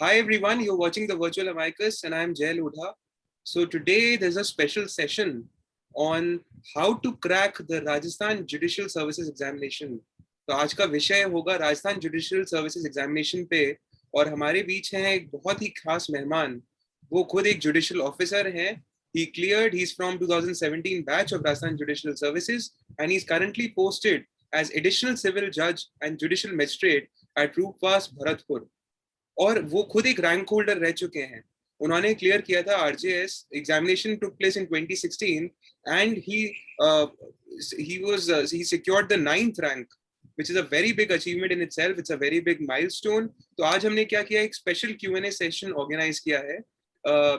Hi everyone, you're watching the Virtual Amicus and I'm Jay Lodha. So today there's a special session on how to crack the Rajasthan Judicial Services Examination. तो आज का विषय होगा Rajasthan judicial services examination पे और हमारे बीच हैं एक बहुत ही खास मेहमान. वो खुद एक जुडिशियल ऑफिसर हैं. He cleared, he's from 2017 batch of Rajasthan Judicial Services and he's currently posted as additional civil judge and judicial magistrate at Roopwas, Bharatpur. और वो खुद एक रैंक होल्डर रह चुके हैं. उन्होंने क्लियर किया था R.J.S Examination took place in 2016 and he secured the 9th rank, which is a very big achievement in itself. It's a very big milestone. तो आज हमने क्या किया, एक स्पेशल Q&A सेशन ऑर्गेनाइज किया है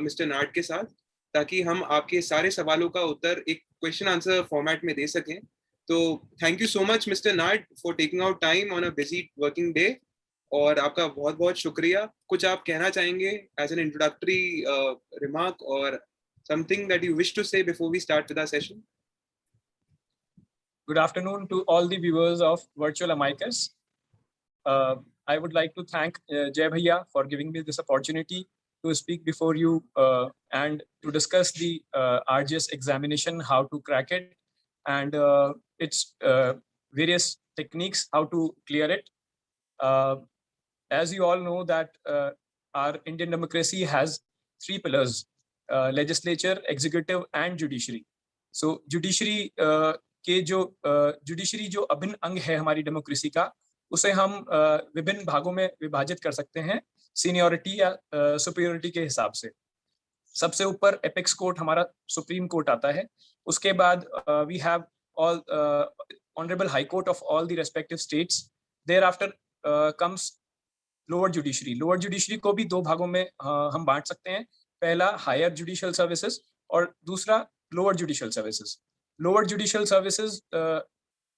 मिस्टर नाट के साथ, ताकि हम आपके सारे सवालों का उत्तर एक क्वेश्चन आंसर फॉर्मेट में दे सकें. तो thank you so much mister नाट for taking out time on a busy working day. और आपका बहुत बहुत शुक्रिया. कुछ आप कहना चाहेंगे एज एन इंट्रोडक्टरी रिमार्क और something that you wish to say before we start with our session? Good afternoon to all the viewers of Virtual Amicus. I would like to thank Jay Bhaiya for giving me this opportunity to speak before you and to discuss the R.J.S Examination, how to crack it, and its various techniques, how to clear it. As you all know that our Indian democracy has 3 pillars, legislature, executive and judiciary. So judiciary के judiciary जो अभिन्न अंग है हमारी democracy का, उसे हम विभिन्न भागों में विभाजित कर सकते हैं सीनियरिटी या सुपीरियरिटी के हिसाब से. सबसे ऊपर एपेक्स कोर्ट हमारा सुप्रीम कोर्ट आता है. उसके बाद we have all honourable high court of all the respective states. Thereafter comes lower judiciary. Lower judiciary को भी 2 भागों में हम बांट सकते हैं. पहला हायर जुडिशियल सर्विसेज और दूसरा lower judicial services. Lower judicial services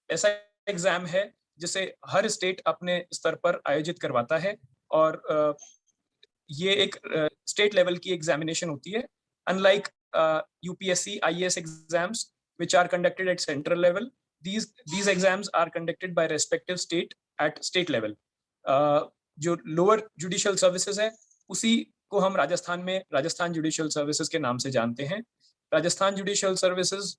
ऐसा एग्जाम है जिसे हर स्टेट अपने स्तर पर आयोजित करवाता है और ये एक स्टेट लेवल की एग्जामिनेशन होती है. Unlike UPSC IAS exams which are conducted at central level, these exams are conducted by respective state at state level. जो लोअर जुडिशियल सर्विसेज है उसी को हम राजस्थान में राजस्थान जुडिशियल सर्विसेज के नाम से जानते हैं. राजस्थान जुडिशियल सर्विसेज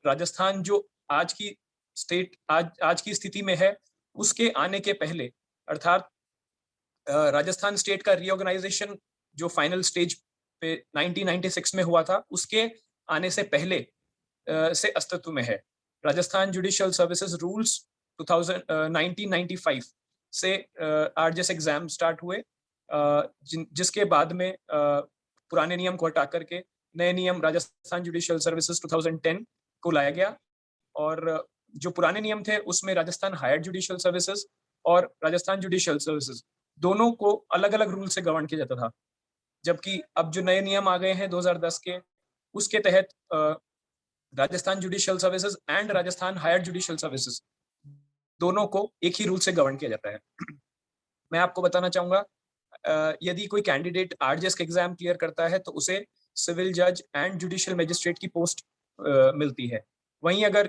राजस्थान जो आज की स्टेट आज की स्थिति में है उसके आने के पहले, अर्थात राजस्थान स्टेट का रीऑर्गेनाइजेशन जो फाइनल स्टेज पे 1996 में हुआ था, उसके आने से पहले से अस्तित्व में है. राजस्थान जुडिशियल सर्विसेज रूल्स 1995 से R.J.S एग्जाम स्टार्ट हुए, जिसके बाद में पुराने नियम को हटा करके नए नियम राजस्थान जुडिशियल सर्विसेज 2010 को लाया गया. और जो पुराने नियम थे उसमें राजस्थान हायर जुडिशियल सर्विसेज और राजस्थान जुडिशियल सर्विसेज दोनों को अलग अलग रूल से गवर्न किया जाता था. जबकि अब जो नए नियम आ गए हैं 2010 के, उसके तहत Rajasthan judicial services and Rajasthan higher judicial services दोनों को एक ही रूल से गवर्न किया जाता है. मैं आपको बताना चाहूंगा, यदि कोई कैंडिडेट R.J.S का एग्जाम क्लियर करता है तो उसे सिविल जज एंड जुडिशियल मजिस्ट्रेट की पोस्ट मिलती है. वहीं अगर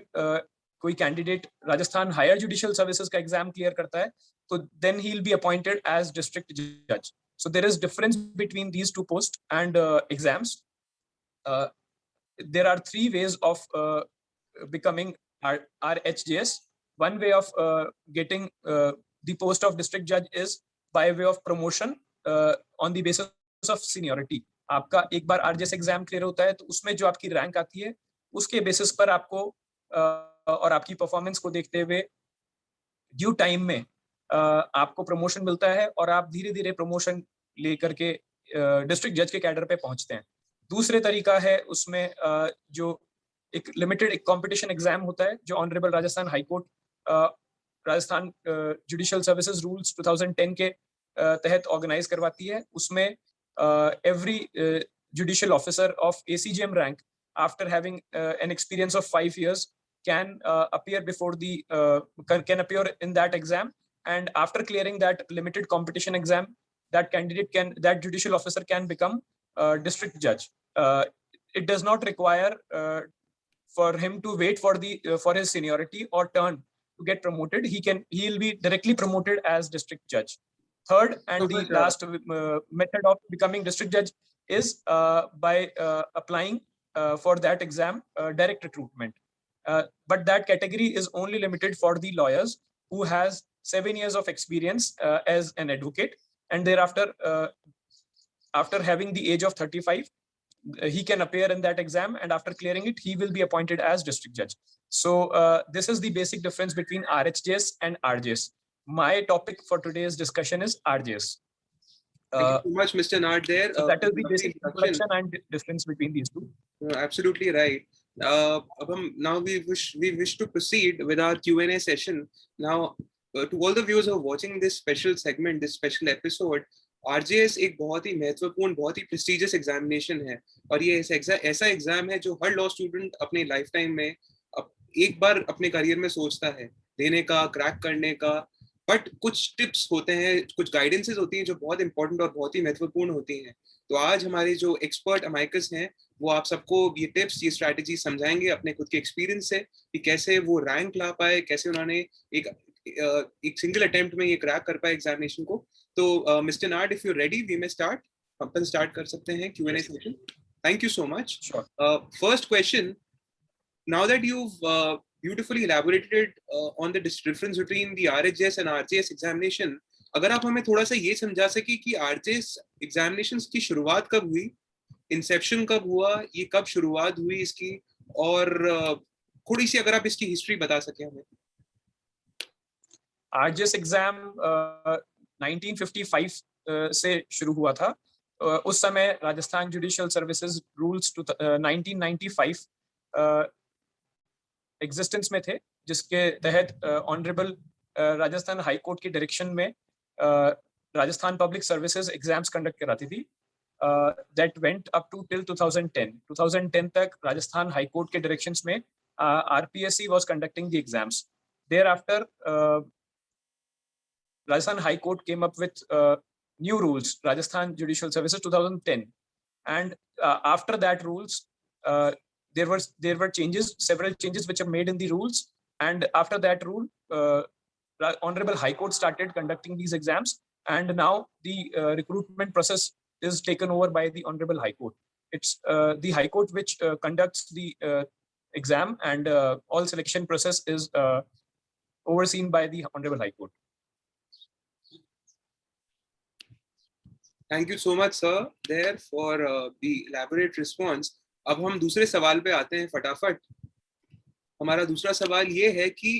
कोई candidate Rajasthan higher judicial services का एग्जाम क्लियर करता है तो then he will be appointed as district जज. So there is difference between these 2 post and exams. There are 3 ways of becoming RHJS. One way of getting the post of district judge is by way of promotion on the basis of seniority. आपका एक बार R.J.S exam clear होता है तो उसमें जो आपकी rank आती है उसके बेसिस पर आपको और आपकी परफॉर्मेंस को देखते हुए ड्यू टाइम में आपको प्रमोशन मिलता है और आप धीरे धीरे प्रमोशन लेकर के डिस्ट्रिक्ट जज के कैडर पे पहुंचते हैं. दूसरे तरीका है उसमें जो एक लिमिटेड एक कंपटीशन एग्जाम होता है जो honourable Rajasthan high court Rajasthan judicial services rules 2010 के तहत ऑर्गेनाइज करवाती है. उसमें every judicial officer of ACGM rank after having an experience of 5 years can appear in that exam, and after clearing that limited competition exam, that judicial officer can become district judge. It does not require for him to wait for his seniority or turn to get promoted. He will be directly promoted as district judge. Third and the Sir. last method of becoming district judge is by applying for that exam direct recruitment. But that category is only limited for the lawyers who has 7 years of experience as an advocate, and thereafter, after having the age of 35, he can appear in that exam, and after clearing it, he will be appointed as district judge. So this is the basic difference between RHJS and RJS. My topic for today's discussion is RJS. Thank you so much, Mr. Nard. There. So that is the lovely basic introduction and difference between these two. Absolutely right. Now we wish to proceed with our Q&A session. Now, to all the viewers who are watching this special segment, this special episode, RJS एक बहुत ही महत्वपूर्ण, बहुत ही prestigious examination है, और ये ऐसा exam है जो हर लॉ स्टूडेंट अपने लाइफ टाइम में एक बार अपने करियर में सोचता है देने का, क्रैक करने का. बट कुछ टिप्स होते हैं, कुछ गाइडेंसेस होती हैं जो बहुत इंपॉर्टेंट और बहुत ही महत्वपूर्ण होती हैं. तो आज हमारे जो एक्सपर्ट अमाइकस हैं वो आप सबको ये टिप्स, ये स्ट्रैटेजी समझाएंगे अपने खुद के एक्सपीरियंस से कि कैसे वो रैंक ला पाए, कैसे उन्होंने एक सिंगल अटेम्प्ट में ये क्रैक कर पाए एग्जामिनेशन को. तो मिस्टर नार्ड, if you ready, we may start. अपन स्टार्ट कर सकते हैं Q&A session. Thank you so much. First question, now that you've beautifully elaborated on the difference between the R.J.S and R.J.S examination, अगर आप हमें थोड़ा सा ये समझा सके कि R.J.S examinations की शुरुआत कब हुई, इंसेप्शन कब हुआ, ये कब शुरुआत हुई इसकी, और थोड़ी सी अगर आप इसकी हिस्ट्री बता सके हमें. R.J.S exam 1955 से शुरू हुआ था. उस समय Rajasthan judicial services rules 1995 existence में थे, जिसके तहत ऑनरेबल राजस्थान हाई कोर्ट की डायरेक्शन में Rajasthan public services exams conduct कराती थी. That went up to till 2010 तक राजस्थान हाई कोर्ट के डायरेक्शंस में RPSC was conducting the exams. Thereafter Rajasthan High Court came up with new rules, Rajasthan Judicial Services 2010, and after that rules, there were changes, several changes which are made in the rules, and after that rule, Honorable High Court started conducting these exams, and now the recruitment process is taken over by the Honorable High Court. It's the High Court which conducts the exam, and all selection process is overseen by the Honorable High Court. Thank you so much, sir, there for the elaborate response. अब हम दूसरे सवाल पे आते हैं फटाफट. हमारा दूसरा सवाल ये है कि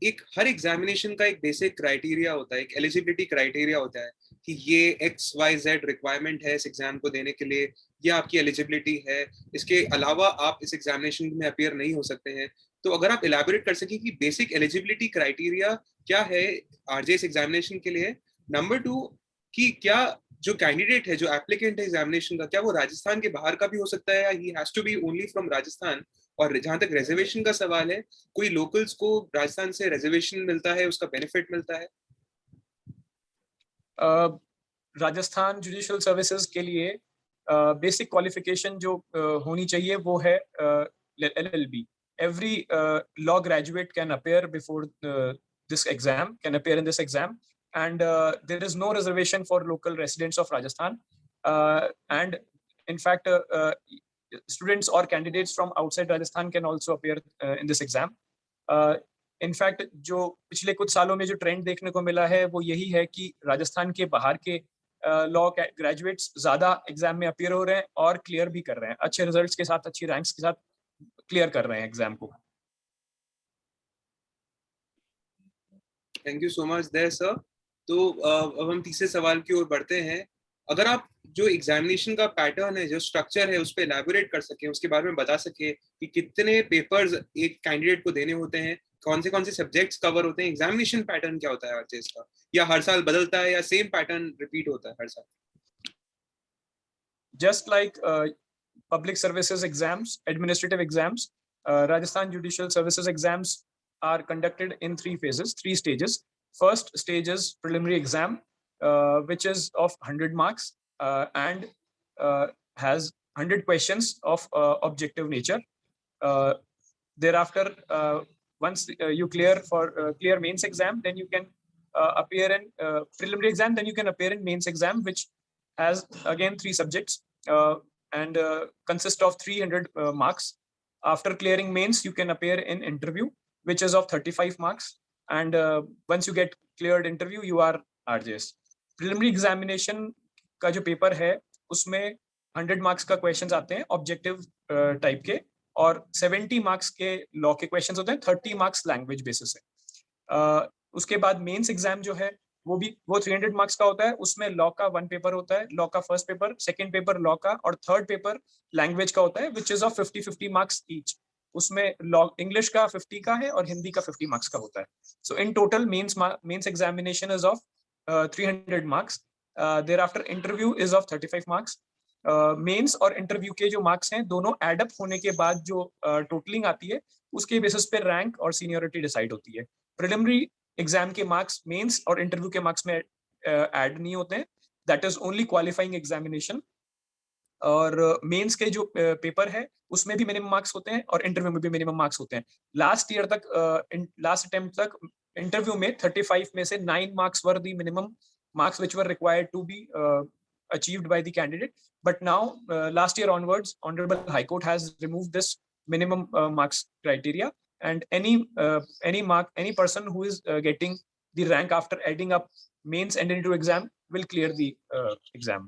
एक हर एग्जामिनेशन का एक बेसिक क्राइटेरिया होता है, एक एलिजिबिलिटी क्राइटेरिया होता है कि ये XYZ रिक्वायरमेंट है इस एग्जाम को देने के लिए, ये आपकी एलिजिबिलिटी है, इसके अलावा आप इस एग्जामिनेशन में अपीयर नहीं हो सकते हैं. तो अगर आप इलेबोरेट कर सके कि बेसिक एलिजिबिलिटी क्राइटेरिया क्या है RJS एग्जामिनेशन के लिए. नंबर 2, कि क्या जो कैंडिडेट है, जो एप्लीकेंट है एग्जामिनेशन का, क्या वो राजस्थान के बाहर का भी हो सकता है या he has to be only from Rajasthan. और जहां तक रिजर्वेशन का सवाल है, कोई लोकल्स को राजस्थान से रिजर्वेशन मिलता है, उसका बेनिफिट मिलता है? राजस्थान जुडिशियल सर्विसेज के लिए बेसिक क्वालिफिकेशन जो होनी चाहिए वो है LLB. Every law graduate can appear before this exam, can appear in this exam, and there is no reservation for local residents of Rajasthan, and in fact students or candidates from outside Rajasthan can also appear in this exam. In fact जो पिछले कुछ सालों में जो trend देखने को मिला है वो यही है कि राजस्थान के बाहर के लॉ ग्रेजुएट्स ज्यादा एग्जाम में अपीयर हो रहे हैं और क्लियर भी कर रहे हैं, अच्छे रिजल्ट्स के साथ, अच्छी रैंक्स के साथ क्लियर कर रहे हैं एग्जाम को. Thank you so much there sir. तो अब हम तीसरे सवाल की ओर बढ़ते हैं. अगर आप जो एग्जामिनेशन का पैटर्न है, जो स्ट्रक्चर है, उस पर एलैबोरेट कर सके, उसके बारे में बता सके कि कितने पेपर्स एक कैंडिडेट को देने होते हैं, कौन से सब्जेक्ट्स कवर होते हैं, एग्जामिनेशन पैटर्न क्या होता है आरजेएस का, या हर साल बदलता है या सेम पैटर्न रिपीट होता है हर साल? Just like public services exams, administrative exams, Rajasthan Judicial Services exams are conducted in 3 phases, 3 stages. First stage is preliminary exam, which is of 100 marks and has 100 questions of objective nature. Thereafter, once you clear mains exam, then you can appear in preliminary exam, then you can appear in mains exam, which has again 3 subjects and consists of 300 marks. After clearing mains, you can appear in interview, which is of 35 marks. And once you get cleared interview, you are RJS. Preliminary examination का जो paper है उसमें 100 marks का questions आते हैं objective type के, और 70 marks के लॉ के क्वेश्चंस होते हैं, 30 मार्क्स लैंग्वेज बेसिस है। उसके बाद मेंस एग्जाम जो है वो 300 मार्क्स का होता है। उसमें लॉ का 1 पेपर होता है, लॉ का first paper, second paper law का, और थर्ड पेपर लैंग्वेज का होता है, which is of 50-50 marks each. उसमें लॉ इंग्लिश का 50 का है और हिंदी का 50 मार्क्स का होता है। So in total mains examination is of 300 marks. thereafter interview is of 35 marks. Mains और इंटरव्यू के जो मार्क्स हैं दोनों एड अप होने के बाद जो टोटलिंग आती है उसके बेसिस पे रैंक और सीनियरिटी डिसाइड होती है। प्रिलिमिनरी एग्जाम के मार्क्स मेंस और इंटरव्यू के मार्क्स में ऐड नहीं होते हैं, that is only qualifying examination. और मेंस के जो पेपर है उसमें भी मिनिमम मार्क्स होते हैं और इंटरव्यू में भी मिनिमम मार्क्स होते हैं। लास्ट ईयर तक लास्ट अटेम्प्ट तक इंटरव्यू में 35 में से 9 marks were the minimum marks which were required to be achieved by the candidate, but now last year onwards honorable high court has removed this minimum marks criteria, and any person who is getting the rank after adding up mains and into exam will clear the exam.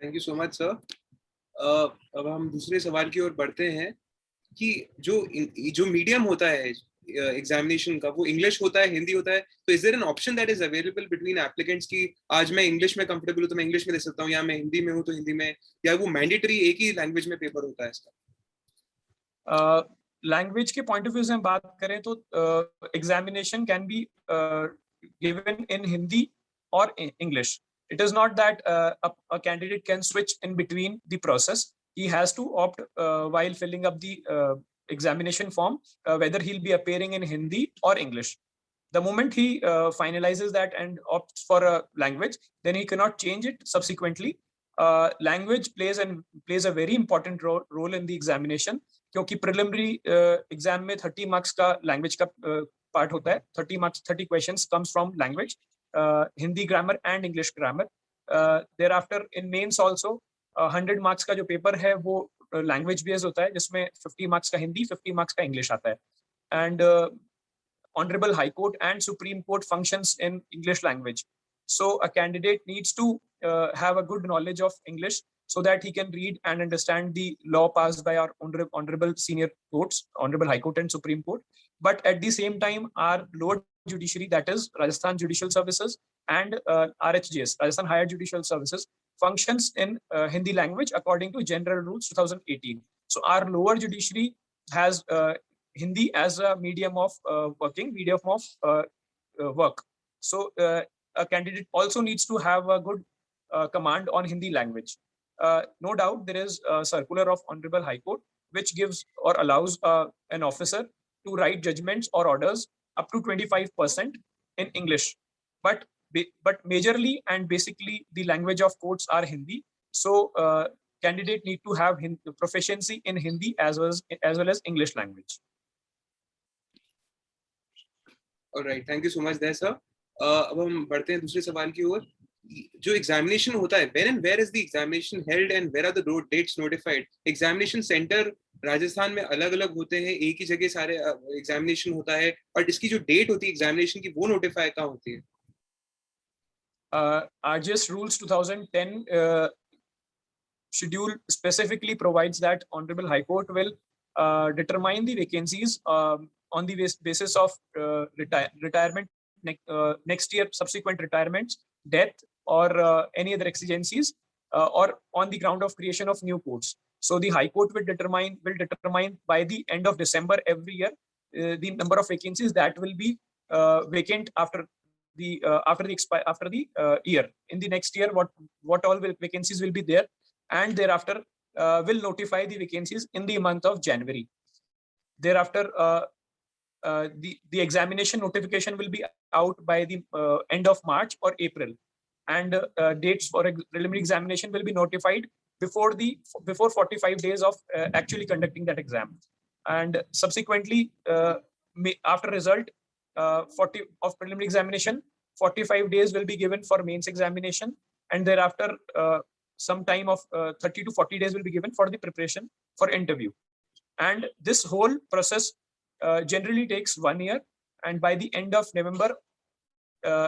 Thank you so much sir. अब हम दूसरे सवाल की ओर बढ़ते हैं कि जो medium होता है एग्जामिनेशन का वो इंग्लिश होता है, हिंदी होता है, तो is there an option that is available between applicants की आज मैं इंग्लिश में कंफर्टेबल हूं तो मैं इंग्लिश में दे सकता हूं, या मैं हिंदी में हूं तो हिंदी में, या वो मैंडेटरी एक ही लैंग्वेज में पेपर होता है इसका? लैंग्वेज के पॉइंट ऑफ व्यू से हम बात करें तो examination can be given in Hindi और English. It is not that a candidate can switch in between the process. He has to opt while filling up the examination form whether he'll be appearing in Hindi or English. The moment he finalizes that and opts for a language, then he cannot change it subsequently. Language plays a very important role in the examination, क्योंकि preliminary exam में 30 marks का language का part होता है. 30 questions comes from language. Hindi grammar and English grammar. Thereafter in mains also 100 marks का जो paper है वो लैंग्वेज बेस्ड होता है, जिसमें 50 मार्क्स का हिंदी, 50 मार्क्स का इंग्लिश आता है. And honourable high court and supreme court functions in English language. So a candidate needs to have a good knowledge of English so that he can read and understand the law passed by our honorable senior courts, honorable high court and supreme court. But at the same time, our lower judiciary, that is Rajasthan Judicial Services and R.H.J.S, Rajasthan Higher Judicial Services, functions in Hindi language according to General Rules 2018. So our lower judiciary has Hindi as a medium of medium of work. So a candidate also needs to have a good command on Hindi language. No doubt there is a circular of Honorable High Court which gives or allows an officer to write judgments or orders up to 25% in English. But majorly and basically the language of courts are Hindi. So candidate need to have proficiency in Hindi as well as English language. All right, thank you so much there sir. अब हम बढ़ते हैं दूसरे सवाल की ओर. जो examination होता है, when and where is the examination held and where are the dates notified? Examination centre Rajasthan में अलग-अलग होते हैं, एक ही जगह सारे एग्जामिनेशन होता है, और इसकी जो डेट होती है एग्जामिनेशन की वो नोटिफाई कहाँ होती है? R.J.S Rules 2010 schedule specifically provides that Honorable High Court will determine the vacancies on the basis of retirement, next year subsequent retirements, death, or any other exigencies, or on the ground of creation of new courts. So the High Court will determine by the end of December every year the number of vacancies that will be vacant after the year. In the next year, what all vacancies will be there, and thereafter will notify the vacancies in the month of January. Thereafter, the examination notification will be out by the end of March or April, and dates for preliminary examination will be notified before 45 days of actually conducting that exam. And subsequently, after result, 40 of preliminary examination, 45 days will be given for mains examination, and thereafter some time of 30 to 40 days will be given for the preparation for interview. And this whole process generally takes 1 year, and by the end of November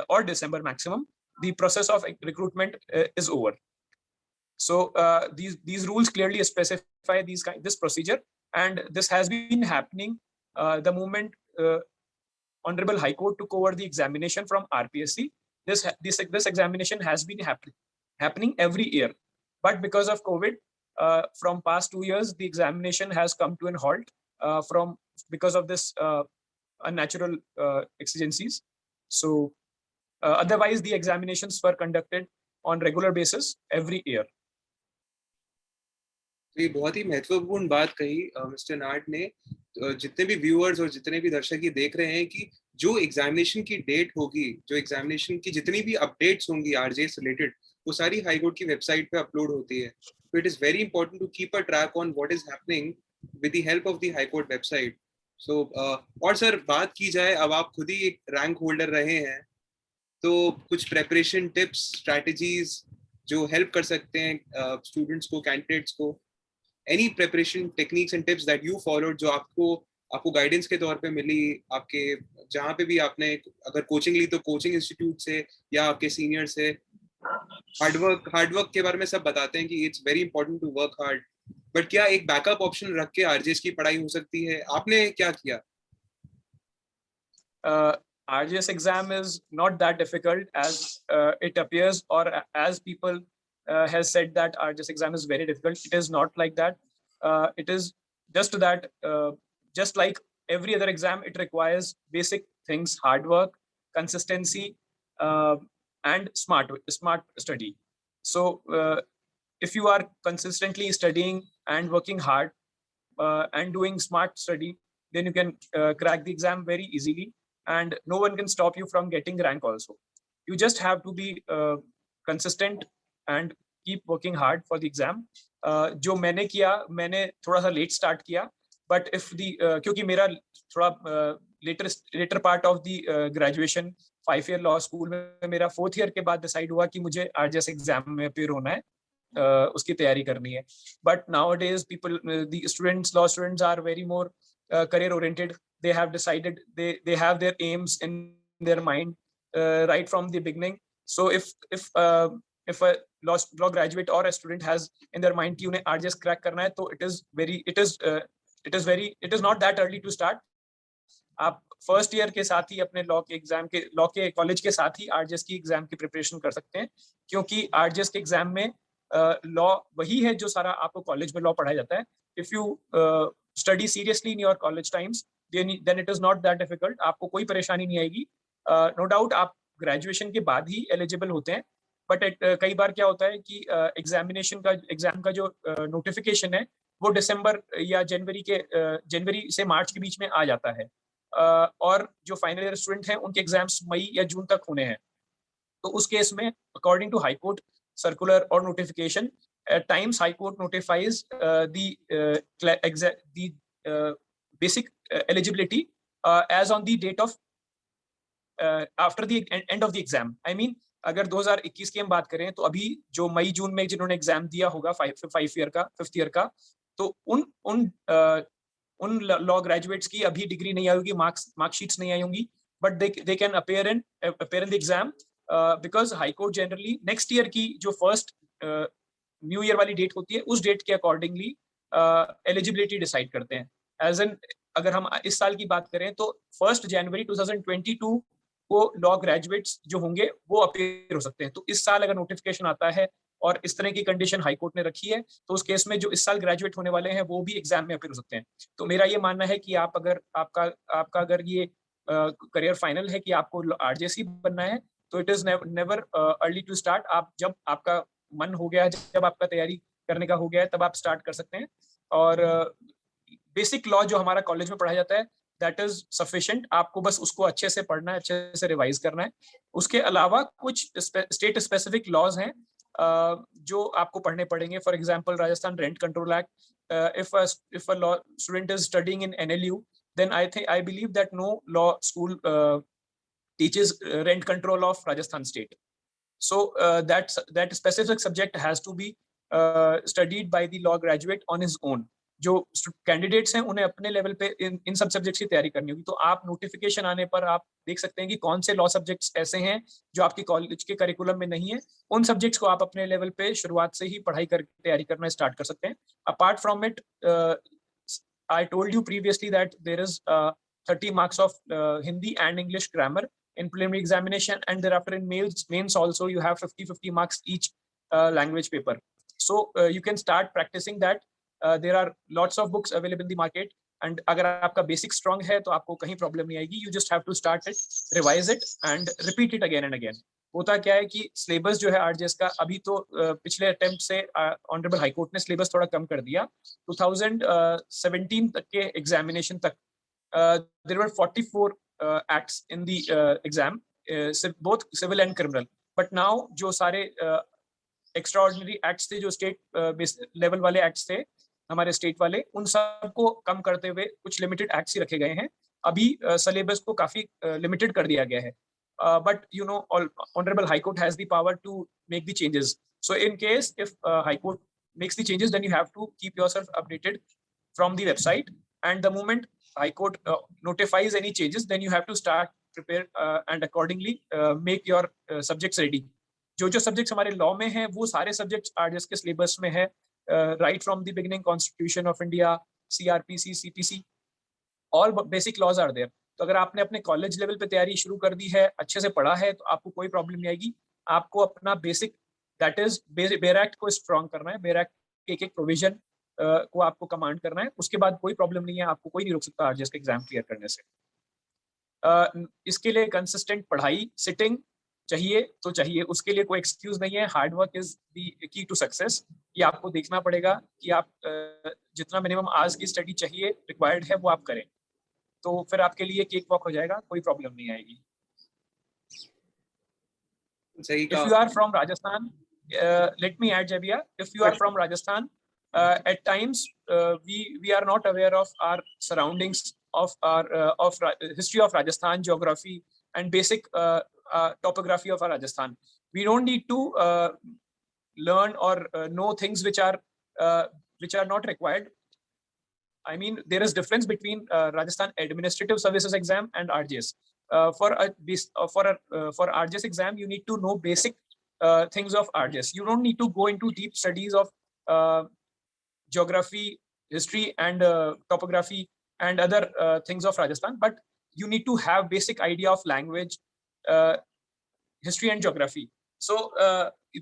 or December maximum, the process of recruitment is over. So these rules clearly specify this procedure, and this has been happening the moment Honorable High Court took over the examination from RPSC. This examination has been happening every year, but because of COVID, from past 2 years, the examination has come to an halt because of this unnatural exigencies. So otherwise, the examinations were conducted on regular basis every year. तो ये बहुत ही महत्वपूर्ण बात कही mister नाट ने। जितने भी viewers और जितने भी दर्शक ये देख रहे हैं कि जो एग्जामिनेशन की डेट होगी, जो एग्जामिनेशन की जितनी भी अपडेट्स होंगी आरजेएस रिलेटेड, वो सारी हाई कोर्ट की वेबसाइट पे अपलोड होती है। तो it is very important to keep a track on what is happening with the help of the high court website. So और सर बात की जाए, अब आप खुद ही एक रैंक होल्डर रहे हैं, तो कुछ प्रेपरेशन टिप्स, स्ट्रैटेजीज जो हेल्प कर सकते हैं स्टूडेंट्स को, कैंडिडेट्स को, any preparation techniques and tips that you followed जो आपको गाइडेंस के तौर पे मिली, आपके जहाँ पे भी आपने अगर कोचिंग ली तो कोचिंग इंस्टीट्यूट से या आपके सीनियर से। हार्डवर्क के बारे में सब बताते हैं कि it's very important to work hard, but क्या एक बैकअप ऑप्शन रख के आरजेएस की पढ़ाई हो सकती है? आपने क्या किया? R.J.S exam is not that difficult as it appears, or as people has said that R.J.S exam is very difficult. It is not like that. It is just that, just like every other exam, it requires basic things: hard work, consistency, and smart study. So if you are consistently studying and working hard and doing smart study, then you can crack the exam very easily, and no one can stop you from getting rank also. You just have to be consistent and keep working hard for the exam. जो मैंने किया, मैंने थोड़ा सा late start किया, but if the क्योंकि मेरा थोड़ा later part of the graduation 5 year law school में मेरा 4th ईयर के बाद डिसाइड हुआ कि मुझे आरजेएस एग्जाम में अपियर होना है, उसकी तैयारी करनी है. But nowadays people, the students, law students are very more career oriented. They have decided, they have their aims in their mind right from the beginning. So if a law graduate or a student has in their mind कि उन्हें RJS crack करना है, तो it is not that early to start. आप first year के साथ ही अपने law के कॉलेज के साथ ही आरजेएस की एग्जाम की प्रिपरेशन कर सकते हैं, क्योंकि आरजेएस के एग्जाम में लॉ वही है जो सारा आपको कॉलेज में लॉ पढ़ाया जाता है. If you study seriously in your college times, then it is not that difficult. आपको कोई परेशानी नहीं आएगी. नो डाउट आप ग्रेजुएशन के बाद ही एलिजिबल होते हैं, बट कई बार क्या होता है कि एग्जाम का जो नोटिफिकेशन है वो दिसंबर या जनवरी से मार्च के बीच में आ जाता है, और जो फाइनल ईयर स्टूडेंट हैं उनके एग्जाम्स मई या जून तक होने हैं. तो उस केस में according to high court circular और notification, at times high court notifies the basic eligibility as on the date of after the end of the exam. I mean, अगर 2021 की हम बात करें तो अभी जो मई जून में जिन्होंने एग्जाम दिया होगा 5th ईयर का, तो उन लॉ ग्रेजुएट्स की अभी डिग्री नहीं आई होगी, मार्कशीट्स नहीं आई होंगी, but they can appear in the exam, because high court generally next year की जो फर्स्ट न्यू ईयर वाली डेट होती है उस डेट के अकॉर्डिंगली एलिजिबिलिटी डिसाइड करते हैं. एज एन अगर हम इस साल की बात करें तो 1 जनवरी 2022 को लॉ ग्रेजुएट्स जो होंगे वो अपेयर हो सकते हैं. तो इस साल अगर नोटिफिकेशन आता है और इस तरह की कंडीशन हाई कोर्ट ने रखी है, तो उस केस में जो इस साल ग्रेजुएट होने वाले हैं वो भी एग्जाम में अपेयर हो सकते हैं. तो मेरा ये मानना है कि आप अगर आपका अगर ये करियर फाइनल है कि आपको आरजेएस बनना है, तो it is never early to start. आप जब आपका मन हो गया, जब आपका तैयारी करने का हो गया है, तब आप स्टार्ट कर सकते हैं. और बेसिक लॉ जो हमारा कॉलेज में पढ़ाया जाता है दैट इज सफिशिएंट. आपको बस उसको अच्छे से पढ़ना है, अच्छे से रिवाइज करना है. उसके अलावा कुछ स्टेट स्पेसिफिक लॉज हैं जो आपको पढ़ने पड़ेंगे. For example Rajasthan rent control act. If a law student is studying in NLU, then I believe that no law school teaches rent control of Rajasthan state. So that specific subject has to be studied by the law graduate on his own. जो candidates हैं उन्हें अपने level पे इन सब subjects की तैयारी करनी होगी. तो आप नोटिफिकेशन आने पर आप देख सकते हैं कि कौन से लॉ सब्जेक्ट्स ऐसे हैं जो आपके कॉलेज के करिकुलम में नहीं है. उन सब्जेक्ट्स को आप अपने लेवल पे शुरुआत से ही पढ़ाई कर तैयारी करना स्टार्ट कर सकते हैं. Apart from it, I told you previously that there is 30 marks of Hindi and English grammar in preliminary examination, and thereafter in mains also you have 50 marks each language paper. So you can start practicing that. There are lots of books available in the market, and अगर आपका basic strong है तो आपको कहीं problem नहीं आएगी. You just have to start it, revise it and repeat it again and again. होता क्या है कि सिलेबस जो है आरजेएस का अभी तो पिछले अटेम्प्ट से ऑनरेबल हाई कोर्ट ने सिलेबस थोड़ा कम कर दिया. 2017 तक के एग्जामिनेशन तक there were 44 acts in the exam, both civil and criminal. But now जो सारे extraordinary acts थे, जो state level वाले acts थे हमारे स्टेट वाले, उन सबको कम करते हुए कुछ लिमिटेड एक्ट्स ही रखे गए हैं. अभी सिलेबस को काफी लिमिटेड कर दिया गया है. But you know, Honorable High Court has the power to make the changes. So in case if High Court makes the changes, then you have to keep yourself updated from the website. And the moment High Court notifies any changes, then you have to start prepare and accordingly make your subjects ready. जो subjects हमारे law में हैं, वो सारे subjects RJS के syllabus में है. Right from the beginning, Constitution of India, CRPC, CPC, all basic laws are there. तो अगर आपने अपने कॉलेज लेवल पे तैयारी शुरू कर दी है, अच्छे से पढ़ा है, तो आपको कोई प्रॉब्लम नहीं आएगी. आपको अपना बेसिक दैट इज बेर एक्ट को स्ट्रॉन्ग करना है. बेर एक्ट के एक प्रोविजन को आपको कमांड करना है. उसके बाद कोई प्रॉब्लम नहीं है, आपको कोई नहीं रोक सकता आरजेएस का एग्जाम क्लियर करने से. इसके लिए कंसिस्टेंट पढ़ाई, सिटिंग चाहिए तो चाहिए, उसके लिए कोई एक्सक्यूज नहीं है. Hard work is the key to success. ये आपको देखना पड़ेगा कि आप जितना मिनिमम आज की स्टडी चाहिए रिक्वायर्ड है वो आप करें, तो फिर आपके लिए केक वॉक हो जाएगा, कोई प्रॉब्लम नहीं आएगी. If you are from Rajasthan, let me add, Jabia, if you are from Rajasthan, at times we are not aware of our surroundings, of our history of Rajasthan, geography and basic topography of our Rajasthan. We don't need to learn or know things which are not required. I mean, there is difference between Rajasthan Administrative Services Exam and RJS. For RJS exam, you need to know basic things of RJS. You don't need to go into deep studies of geography, history, and topography and other things of Rajasthan. But you need to have basic idea of language, history, and geography. So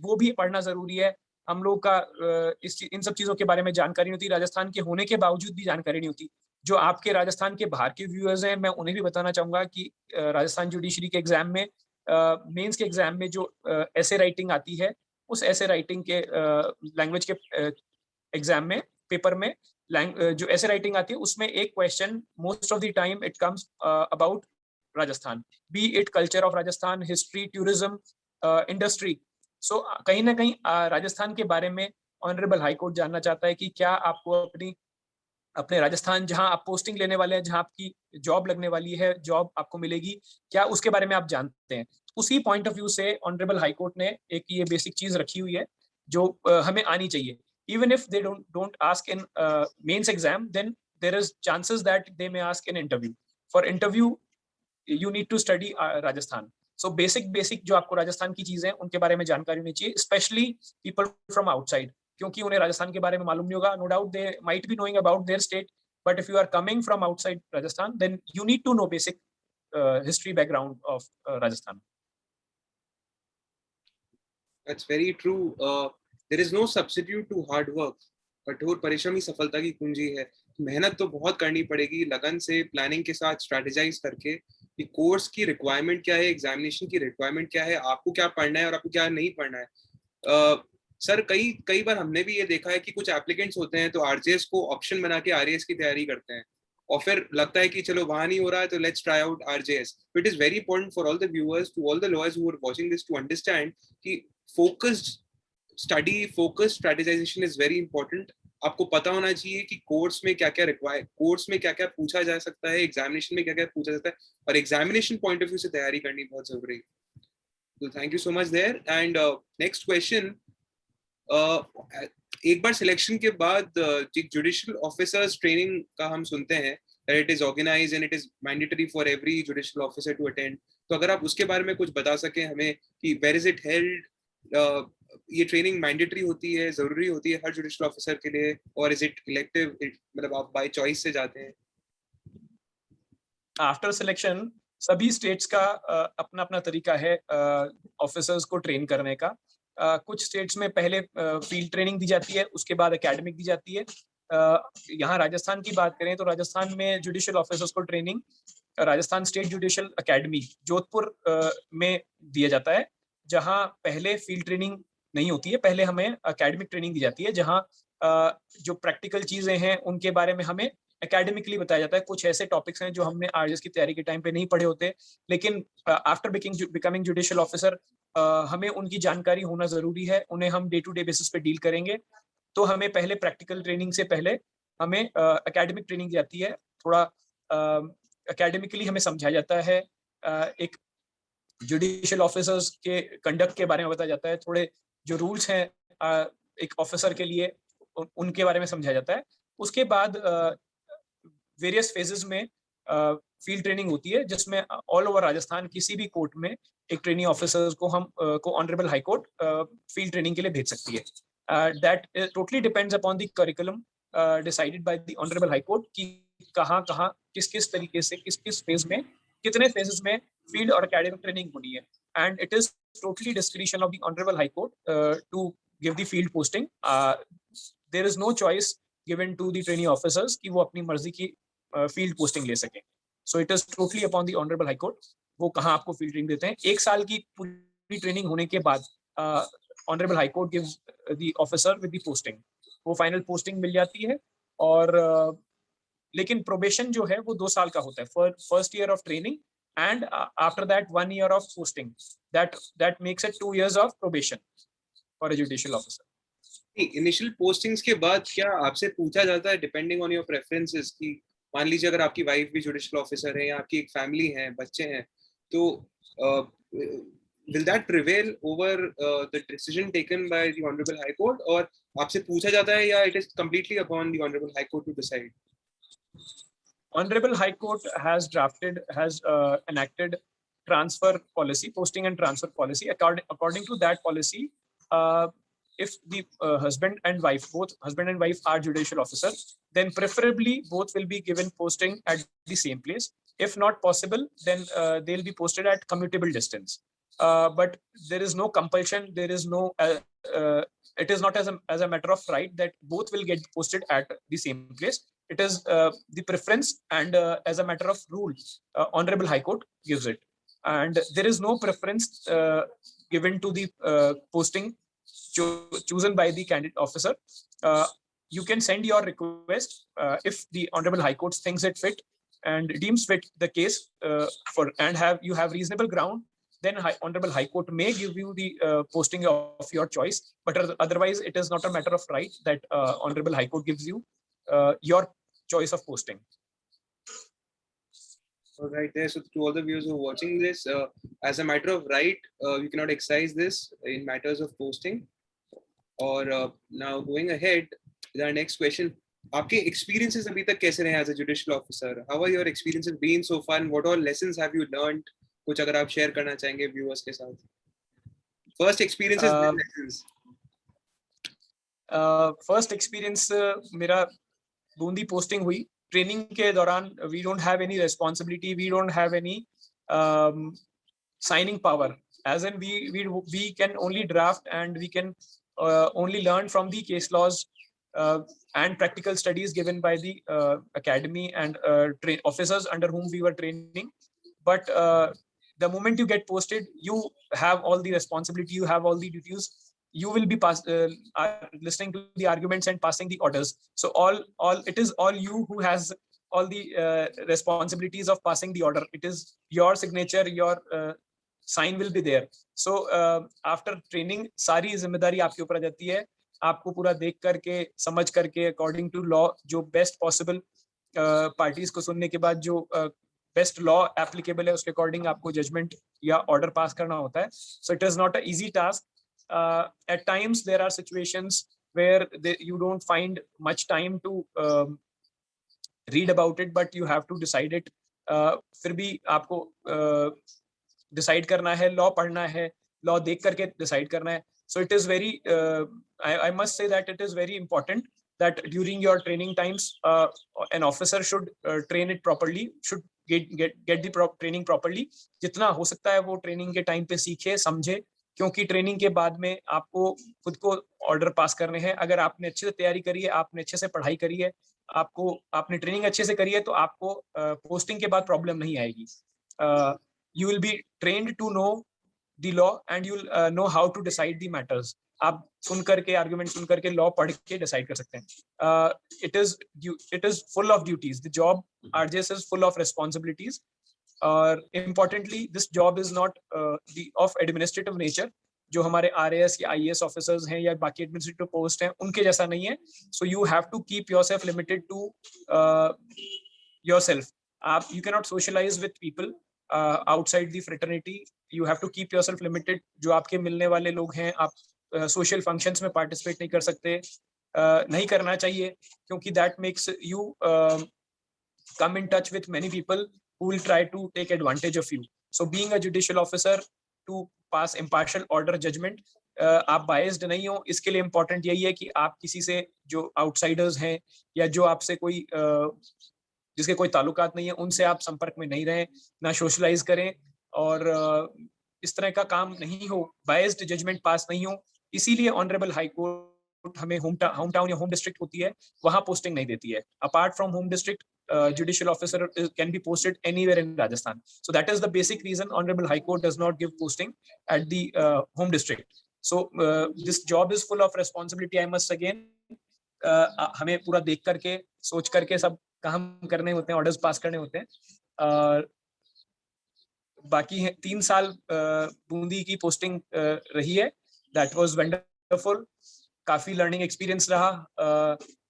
वो भी पढ़ना जरूरी है. हम लोग का इन सब चीजों के बारे में जानकारी नहीं होती. राजस्थान के होने के बावजूद भी जानकारी नहीं होती. जो आपके राजस्थान के बाहर के व्यूअर्स हैं, मैं उन्हें भी बताना चाहूंगा कि राजस्थान जुडिशरी के एग्जाम में, मेंस के एग्जाम में जो ऐसे राइटिंग आती है, उस ऐसे राइटिंग के लैंग्वेज के एग्जाम में, पेपर में जो ऐसे राइटिंग आती है, उसमें एक question most of the time it comes about Rajasthan, be it culture of Rajasthan, history, tourism, industry. So कहीं ना कहीं राजस्थान के बारे में ऑनरेबल हाई कोर्ट जानना चाहता है कि क्या आपको अपने राजस्थान जहां आप पोस्टिंग लेने वाले हैं, जहां आपकी जॉब लगने वाली है, जॉब आपको मिलेगी, क्या उसके बारे में आप जानते हैं. उसी पॉइंट ऑफ व्यू से ऑनरेबल हाई कोर्ट ने एक ये बेसिक चीज रखी हुई है जो हमें आनी चाहिए. Even if they don't ask in mains exam, then there is chances that they may ask in interview. For interview you need to study Rajasthan. So basic जो आपको राजस्थान की चीजें उनके बारे में जानकारी होनी चाहिए, स्पेशली पीपल फ्रॉम आउटसाइड, क्योंकि उन्हें राजस्थान के बारे में मालूम नहीं होगा. No doubt they might be knowing about their state, but if you are coming from outside Rajasthan, then you need to know basic history background of Rajasthan. That's very true. There is no substitute to hard work. कठोर परिश्रम ही सफलता की कुंजी है. मेहनत तो बहुत करनी पड़ेगी, लगन से, प्लानिंग के साथ, स्ट्रेटेजाइज करके कि कोर्स की रिक्वायरमेंट क्या है, एग्जामिनेशन की रिक्वायरमेंट क्या है, आपको क्या पढ़ना है और आपको क्या नहीं पढ़ना है. सर कई बार हमने भी ये देखा है कि कुछ एप्लीकेंट्स होते हैं तो आरजेएस को ऑप्शन बना के आरएएस की तैयारी करते हैं, और फिर लगता है कि चलो वहां नहीं हो रहा है तो let's try out RJS. It is very important for all the viewers, to all the lawyers who are watching this, to understand कि focused study, focused strategization is very important. आपको पता होना चाहिए कि कोर्स में क्या क्या पूछा जा सकता है, एग्जामिनेशन में क्या क्या पूछा जाता है, और एग्जामिनेशन पॉइंट ऑफ व्यू से तैयारी करनी बहुत जरूरी है। तो thank you so much there. And next question, एक बार सिलेक्शन के बाद जुडिशियल ऑफिसर्स ट्रेनिंग का हम सुनते हैं, it is organise and it is mandatory for every judicial officer to attend. तो अगर आप उसके बारे में कुछ बता सकें हमें कि वेयर इज इट हेल्ड, ये ट्रेनिंग मैंडेटरी होती है, जरूरी होती है हर जुडिशियल ऑफिसर के लिए, और इज इट इलेक्टिव, मतलब आप बाय चॉइस से जाते हैं? आफ्टर सिलेक्शन सभी स्टेट्स का अपना अपना तरीका है ऑफिसर्स को ट्रेन करने का। कुछ स्टेट्स में पहले फील्ड ट्रेनिंग दी जाती है, उसके बाद एकेडमिक दी जाती है। यहाँ राजस्थान की बात करें तो राजस्थान में जुडिशियल ऑफिसर्स को training Rajasthan state judicial academy Jodhpur में दिया जाता है, जहाँ पहले फील्ड ट्रेनिंग नहीं होती है, पहले हमें एकेडमिक ट्रेनिंग दी जाती है, जहाँ जो प्रैक्टिकल चीजें हैं उनके बारे में हमें एकेडमिकली बताया जाता है। कुछ ऐसे टॉपिक्स हैं जो हमने आरजेएस की तैयारी के टाइम पे नहीं पढ़े होते, लेकिन आफ्टर बिकमिंग जुडिशियल ऑफिसर हमें उनकी जानकारी होना जरूरी है, उन्हें हम डे टू डे बेसिस पे डील करेंगे। तो हमें पहले प्रैक्टिकल ट्रेनिंग से पहले हमें एकेडमिक ट्रेनिंग जाती है, थोड़ा एकेडमिकली हमें समझाया जाता है, एक जुडिशियल ऑफिसर्स के कंडक्ट के बारे में बताया जाता है, थोड़े जो रूल्स हैं एक ऑफिसर के लिए उनके बारे में समझाया जाता है। उसके बाद वेरियस फेजेस में फील्ड ट्रेनिंग होती है, जिसमें ऑल ओवर राजस्थान किसी भी कोर्ट में एक ट्रेनिंग ऑफिसर्स को हम को honourable high court field training के लिए भेज सकती है। That totally depends upon the curriculum decided by the honourable high court कि कहाँ कहाँ किस किस तरीके से किस किस फेज में कितने फेजेस में फील्ड और एकेडमिक ट्रेनिंग होनी है। And it is totally discretion of the honourable high court to give the field posting. There is no choice given to the training officers कि वो अपनी मर्जी की फील्ड पोस्टिंग ले सकें। So it is totally upon the honourable high court वो कहाँ आपको फील्ड ट्रेनिंग देते हैं। एक साल की पूरी ट्रेनिंग होने के बाद honourable high court gives the officer with the posting, वो फाइनल पोस्टिंग मिल जाती है। और लेकिन प्रोबेशन जो है वो 2 साल का होता है, first year of training and after that 1 year of posting, that makes it 2 years of probation for a judicial officer. Initial postings के बाद क्या आपसे पूछा जाता है, डिपेंडिंग ऑन योर प्रेफरेंसेस, कि मान लीजिए अगर आपकी वाइफ भी जुडिशियल ऑफिसर है या आपकी एक फैमिली है, बच्चे हैं, तो will that prevail over the decision taken by the honourable high court, और आपसे पूछा जाता है, या it is completely upon the honourable high court to decide? Honorable High Court has enacted transfer policy, posting and transfer policy. According to that policy, if the husband and wife are judicial officer, then preferably both will be given posting at the same place. If not possible, then they'll be posted at commutable distance. But there is no compulsion. There is no. It is not as a matter of right that both will get posted at the same place. It is the preference, and as a matter of rule, Honorable High Court gives it. And there is no preference given to the posting chosen by the candidate officer. You can send your request if the Honorable High Court thinks it fit and deems fit the case and you have reasonable ground, then Honorable High Court may give you the posting of your choice. But otherwise, it is not a matter of right that Honorable High Court gives you your choice of posting. All right, there. So to all the viewers who are watching this, as a matter of right, you cannot excise this in matters of posting. Or now going ahead with our next question, आपके experiences अभी तक कैसे रहे as a judicial officer? How are your experiences been so far, and what all lessons have you learned? कुछ अगर आप share करना चाहेंगे viewers के साथ. First experiences, then lessons. First experience मेरा बूंदी पोस्टिंग हुई। ट्रेनिंग के दौरान we don't have any responsibility, we don't have any signing power, as in we can only draft and we can only learn from the case laws and practical studies given by the academy and officers under whom we were training. But the moment you get posted, you have all the responsibility, you have all the duties, you will be listening to the arguments and passing the orders. So it is all you who has all the responsibilities of passing the order. It is your signature, your sign will be there. So after training, सारी जिम्मेदारी आपके ऊपर आ जाती है आपको पूरा देख करके समझ करके अकॉर्डिंग टू लॉ जो बेस्ट पॉसिबल पार्टीज को सुनने के बाद जो बेस्ट लॉ एप्लीकेबल है उसके अकॉर्डिंग आपको जजमेंट या ऑर्डर पास करना होता है. So it is not a easy task. At times there are situations where you don't find much time to read about it, but you have to decide it. फिर भी आपको decide करना है, law पढ़ना है, लॉ देख करके decide करना है. So it is very, I must say that it is very important that during your training times, an officer should train it properly, should get the training properly. जितना हो सकता है वो ट्रेनिंग के टाइम पे सीखे, समझे, क्योंकि ट्रेनिंग के बाद में आपको खुद को ऑर्डर पास करने हैं. अगर आपने अच्छे से तैयारी करी है, आपने अच्छे से पढ़ाई करी है, आपने ट्रेनिंग अच्छे से करी है, तो आपको पोस्टिंग के बाद प्रॉब्लम नहीं आएगी. You will be trained to know the law and you'll know how to decide the matters. आप सुन करके आर्गुमेंट सुन करके लॉ पढ़ के डिसाइड कर सकते हैं. It is full of duties. The job RJS is full of responsibilities. और importantly this job is not of administrative nature. जो हमारे आरएएस या आईएएस ऑफिसर्स हैं या बाकी एडमिनिस्ट्रेटिव पोस्ट हैं उनके जैसा नहीं है. So you have to keep yourself limited to yourself. आप you can not socialize with people outside the fraternity. You have to keep yourself limited. जो आपके मिलने वाले लोग हैं, आप social functions में participate नहीं कर सकते, नहीं करना चाहिए, क्योंकि that makes you come in touch with many people who will try to take advantage of you. So being a judicial officer to pass impartial order judgment, आप biased नहीं हो, इसके लिए important यही है कि आप किसी से जो outsiders हैं या जो आपसे कोई जिसके कोई ताल्लुकात नहीं है उनसे आप संपर्क में नहीं रहें, ना सोशलाइज करें, और इस तरह का काम नहीं हो, बायस्ड जजमेंट पास नहीं हो. इसीलिए ऑनरेबल हाई कोर्ट हमें होम टाउन या होम डिस्ट्रिक्ट होती है, वहां पोस्टिंग नहीं देती है. Apart from home district, judicial officer can be posted anywhere in Rajasthan. So that is the basic reason Honorable High Court does not give posting at the home district. So this job is full of responsibility. I must again हमें पूरा देख करके सोच करके सब काम करने होते हैं, ऑर्डर्स पास करने होते हैं. बाकी 3 साल बूंदी की पोस्टिंग रही है. That was wonderful. काफी लर्निंग एक्सपीरियंस रहा.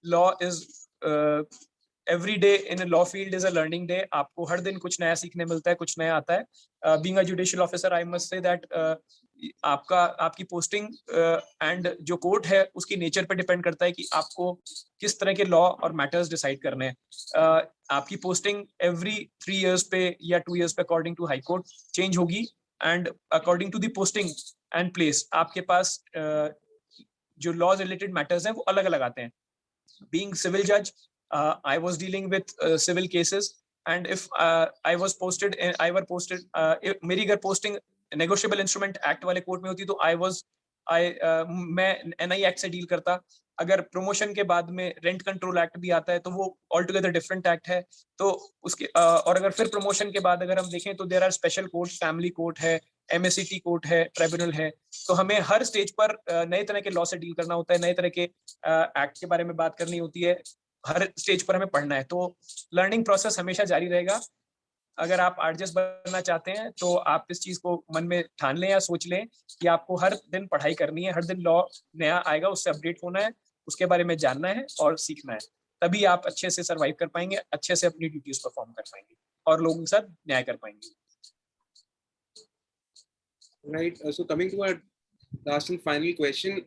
Law is every day in law field is a learning day. आपको हर दिन कुछ नया सीखने मिलता है, कुछ नया आता है. Being a judicial officer, I must say that आपकी पोस्टिंग एंड जो कोर्ट है उसकी नेचर पे डिपेंड करता है कि आपको किस तरह के लॉ और मैटर्स डिसाइड करने हैं. आपकी पोस्टिंग एवरी 3 years पे या 2 years पे according to high court change होगी, and according to the posting and place आपके पास जो लॉज रिलेटेड मैटर्स हैं वो अलग अलग आते हैं. बीइंग सिविल जज, I was dealing with civil cases, and if I was posted, मेरी अगर पोस्टिंग नेगोशिएबल इंस्ट्रूमेंट एक्ट वाले कोर्ट में होती तो मैं एनआई एक्ट से डील करता. अगर प्रमोशन के बाद में रेंट कंट्रोल एक्ट भी आता है तो वो ऑल टुगेदर डिफरेंट एक्ट है. तो उसके और अगर फिर प्रमोशन के बाद अगर हम देखें तो there are special court, family court है, एमएससीटी कोर्ट है, ट्राइब्यूनल है. तो हमें हर स्टेज पर नए तरह के लॉ से डील करना होता है, नए तरह के एक्ट के बारे में बात करनी होती है, हर स्टेज पर हमें पढ़ना है. तो लर्निंग प्रोसेस हमेशा जारी रहेगा. अगर आप आरजेएस बनना चाहते हैं तो आप इस चीज को मन में ठान लें या सोच लें कि आपको हर दिन पढ़ाई करनी है, हर दिन लॉ नया आएगा, उससे अपडेट होना है, उसके बारे में जानना है और सीखना है. तभी आप अच्छे से सर्वाइव कर पाएंगे, अच्छे से अपनी ड्यूटीज परफॉर्म कर पाएंगे और लोगों के साथ न्याय कर पाएंगे. Right. So coming to our last and final question,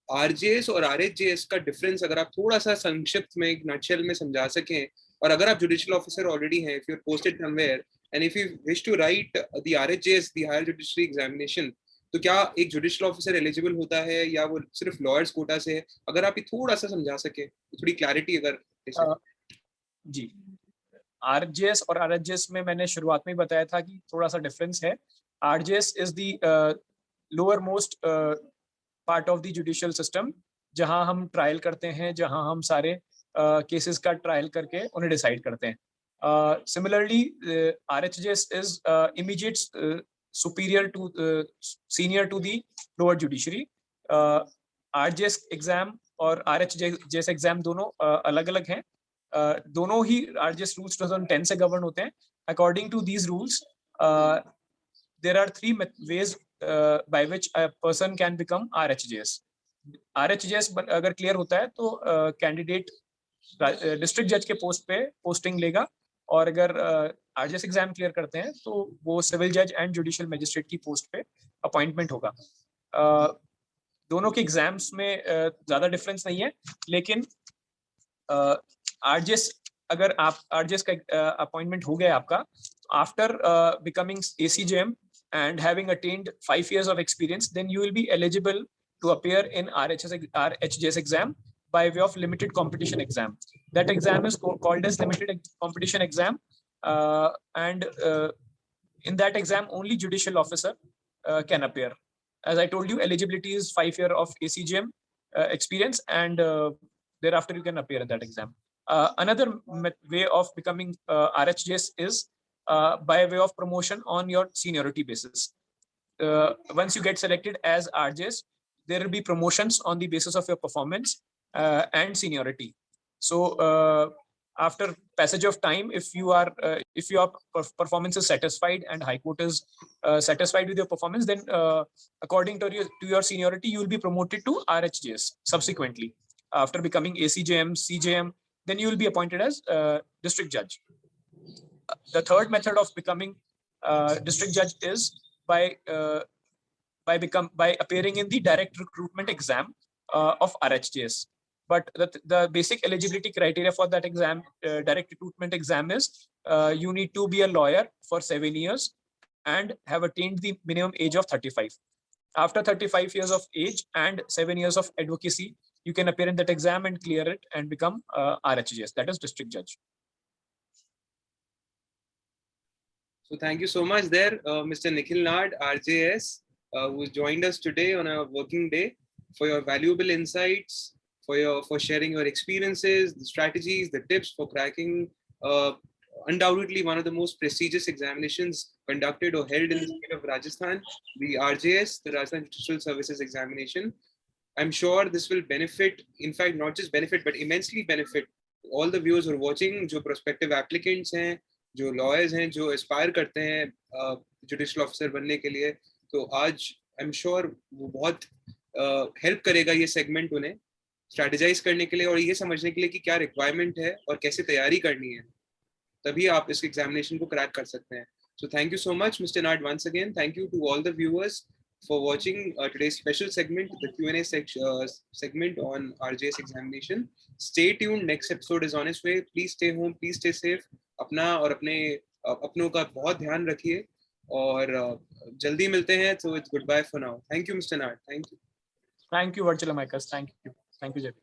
RJS और आरएचजेएस का डिफरेंस अगर आप थोड़ा सा संक्षिप्त में एक नटशेल में समझा सकें, और अगर आप जुडिशियल ऑफिसर ऑलरेडी हैं, if you are posted somewhere and if you wish to write the RHJS, the higher judiciary examination, तो क्या एक जुडिशियल ऑफिसर एलिजिबल होता है या वो सिर्फ लॉयर्स कोटा से है? अगर आप ये थोड़ा सा समझा सके, थोड़ी क्लैरिटी अगर. जी, आरजेएस और आरएचजेएस में मैंने शुरुआत में ही बताया था कि थोड़ा सा डिफरेंस है. RJS is the lower most part of the judicial system, जहां हम ट्रायल करते हैं, जहां हम सारे केसेस का ट्रायल करके उन्हें डिसाइड करते हैं. Similarly RHJS is immediate superior to senior to the lower judiciary. RJS exam और आरएचजेएस एग्जाम दोनों अलग अलग हैं. दोनों ही आरजेएस रूल्स 2010 से गवर्न होते हैं. According to these rules there are 3 ways by which a person can become RHJS. RHJS अगर क्लियर होता है तो कैंडिडेट डिस्ट्रिक्ट जज के पोस्ट पे पोस्टिंग लेगा, और अगर RJS एग्जाम क्लियर करते हैं तो वो सिविल जज एंड जुडिशियल मजिस्ट्रेट की पोस्ट पे अपॉइंटमेंट होगा। दोनों के एग्जाम्स में ज्यादा डिफरेंस नहीं है, लेकिन RJS अगर आप RJS का अपॉइंटमेंट हो गया आपका, after becoming ACJM and having attained 5 years of experience, then you will be eligible to appear in RHJS exam by way of limited competition exam. That exam is called as limited competition exam, and in that exam only judicial officer can appear. As I told you, eligibility is 5 years of ACGM experience, and thereafter you can appear in that exam. Another way of becoming RHJS is by way of promotion on your seniority basis. Once you get selected as RJS, there will be promotions on the basis of your performance and seniority. So after passage of time, if your performance is satisfied and High Court is satisfied with your performance, then according to your seniority, you will be promoted to RHJS subsequently. After becoming ACJM, CJM, then you will be appointed as district judge. The third method of becoming district judge is by appearing in the direct recruitment exam of RHJS. But the basic eligibility criteria for that exam, direct recruitment exam, is you need to be a lawyer for 7 years and have attained the minimum age of 35. After 35 years of age and 7 years of advocacy, you can appear in that exam and clear it and become RHJS, that is district judge. So thank you so much there, Mr. Nikhil Nard, R.J.S, who joined us today on a working day, for your valuable insights, for sharing your experiences, the strategies, the tips for cracking undoubtedly one of the most prestigious examinations conducted or held in the state of Rajasthan, the R.J.S, the Rajasthan Judicial Services Examination. I'm sure this will benefit, in fact, not just benefit, but immensely benefit all the viewers who are watching, जो prospective applicants हैं, जो lawyers हैं, जो aspire करते हैं judicial officer बनने के लिए. तो आज I'm sure वो बहुत help करेगा ये segment उन्हें strategize करने के लिए और ये समझने के लिए कि क्या requirement है और कैसे तैयारी करनी है. तभी आप इस examination को crack कर सकते हैं. So thank you so much, Mr. Nard, once again. Thank you to all the viewers for watching today's special segment, the Q&A segment on R.J.S Examination. Stay tuned. Next episode is on its way. Please stay home. Please stay safe. अपना और अपनों का बहुत ध्यान रखिए और जल्दी मिलते हैं. So it's goodbye for now. Thank you, Mr. Nard. Thank you. Thank you, Virtual Amicus. Thank you. Thank you, Jay.